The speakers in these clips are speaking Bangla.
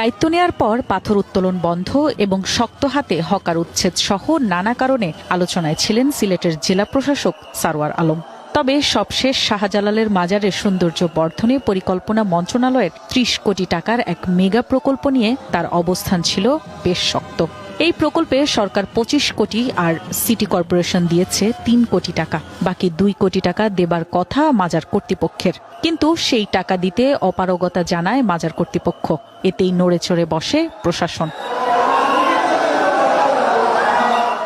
দায়িত্ব নেয়ার পর পাথর উত্তোলন বন্ধ এবং শক্ত হাতে হকার উচ্ছেদ সহ নানা কারণে আলোচনায় ছিলেন সিলেটের জেলা প্রশাসক সারওয়ার আলম। তবে সবশেষ শাহজালালের মাজারের সৌন্দর্য বর্ধনে পরিকল্পনা মন্ত্রণালয়ের ৩০ কোটি টাকার এক মেগা প্রকল্প নিয়ে তার অবস্থান ছিল বেশ শক্ত। এই প্রকল্পে সরকার ২৫ কোটি আর সিটি কর্পোরেশন দিয়েছে ৩ কোটি টাকা, বাকি ২ কোটি টাকা দেবার কথা মাজার কর্তৃপক্ষের। কিন্তু সেই টাকা দিতে অপারগতা জানায় মাজার কর্তৃপক্ষ। এতেই নড়েচড়ে বসে প্রশাসন।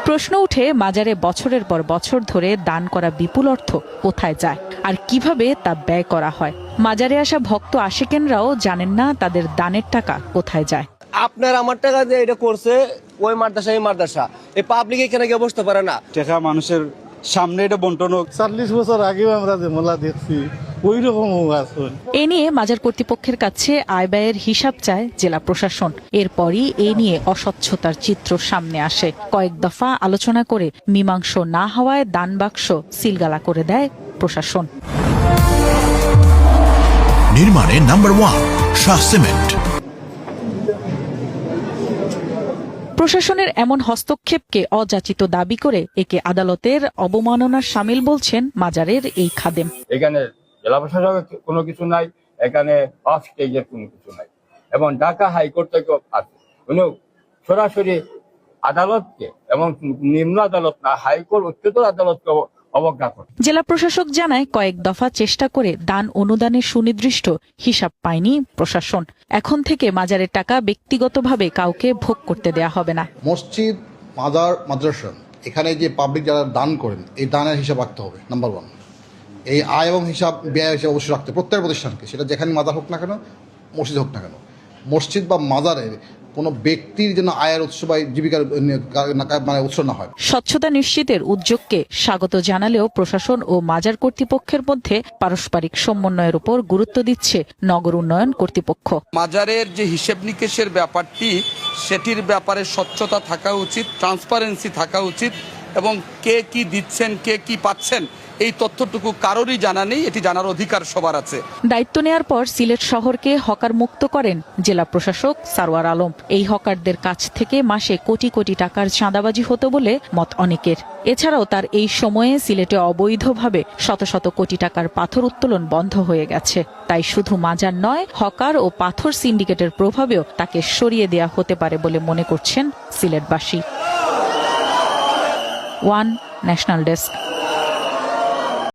প্রশ্ন উঠে মাজারে বছরের পর বছর ধরে দান করা বিপুল অর্থ কোথায় যায় আর কিভাবে তা ব্যয় করা হয়। মাজারে আসা ভক্ত আশিকেনরাও জানেন না তাদের দানের টাকা কোথায় যায়। আপনার আমার টাকা দিয়ে এটা করছে ওই মাদ্রাসা এই মাদ্রাসা, এই পাবলিক এখানে গিয়ে বসতে পারে না। টাকা মানুষের সামনে এটা বন্টন হোক। ৪০ বছর আগেও আমরা যে মোলা দেখছি ওই রকম আছে। এ নিয়ে মাজার কর্তৃপক্ষের কাছে আয় ব্যয়ের হিসাব চায় জেলা প্রশাসন। এরপরই এ নিয়ে অস্বচ্ছতার চিত্র সামনে আসে। কয়েক দফা আলোচনা করে মীমাংস না হওয়ায় দান বাক্স সিলগালা করে দেয় প্রশাসন। নির্মাণে নাম্বার 1 শাহ সিমেন্ট। প্রশাসনের এমন হস্তক্ষেপকে অযাচিত দাবি করে একে আদালতের অবমাননার শামিল বলছেন মাজারের এই খাদেম। এখানে জেলা প্রশাসকের কোনো কিছু নাই, এখানে পাঁচ স্টেজের কোনো কিছু নাই, এবং ঢাকা হাইকোর্ট থেকেও আছে। উনি সরাসরি আদালতকে এবং নিম্ন আদালত না হাইকোর্ট উচ্চতর আদালতকে অবজ্ঞা করে। জেলা প্রশাসক জানায় কয়েক দফা চেষ্টা করে দান অনুদানের সুনির্দিষ্ট হিসাব পায়নি প্রশাসন। এখন থেকে মাজারের টাকা ব্যক্তিগতভাবে কাউকে ভোগ করতে দেয়া হবে না। মসজিদ, মাজার, মাদ্রাসা এখানে যে পাবলিক যারা দান করেন এই দানের হিসাব রাখতে হবে নাম্বার 1। এই আয় এবং হিসাব ব্যয় হিসাব অবশ্যই রাখতে প্রত্যেক প্রতিষ্ঠানকে, সেটা যেখানে মাজার হোক না কেন, মসজিদ হোক না কেন। মসজিদ বা মাজারের কোনো ব্যক্তির যেন আয়ের উৎস বা জীবিকার মানে উৎস না হয়। স্বচ্ছতা নিশ্চিতের উদ্যোগকে স্বাগত জানালেও প্রশাসন ও মাজার কর্তৃপক্ষের মধ্যে পারস্পরিক সমন্বয়ের উপর গুরুত্ব দিচ্ছে নগর উন্নয়ন কর্তৃপক্ষ। মাজারের যে হিসেব নিকেশের ব্যাপারটি, সেটির ব্যাপারে স্বচ্ছতা থাকা উচিত, ট্রান্সপারেন্সি থাকা উচিত, এবং কে কি দিচ্ছেন কে কি পাচ্ছেন এই তথ্যটুকু কারোরই জানা নেই। এটি জানার অধিকার সবার আছে। দায়িত্ব নেয়ার পর সিলেট শহরকে হকার মুক্ত করেন জেলা প্রশাসক সারওয়ার আলম। এই হকারদের কাছ থেকে মাসে কোটি কোটি টাকার চাঁদাবাজি হতো বলে মত অনেকের। এছাড়াও তার এই সময়ে সিলেটে অবৈধভাবে শত শত কোটি টাকার পাথর উত্তোলন বন্ধ হয়ে গেছে। তাই শুধু মাজার নয়, হকার ও পাথর সিন্ডিকেটের প্রভাবেও তাকে সরিয়ে দেয়া হতে পারে বলে মনে করছেন সিলেটবাসী। One national desk.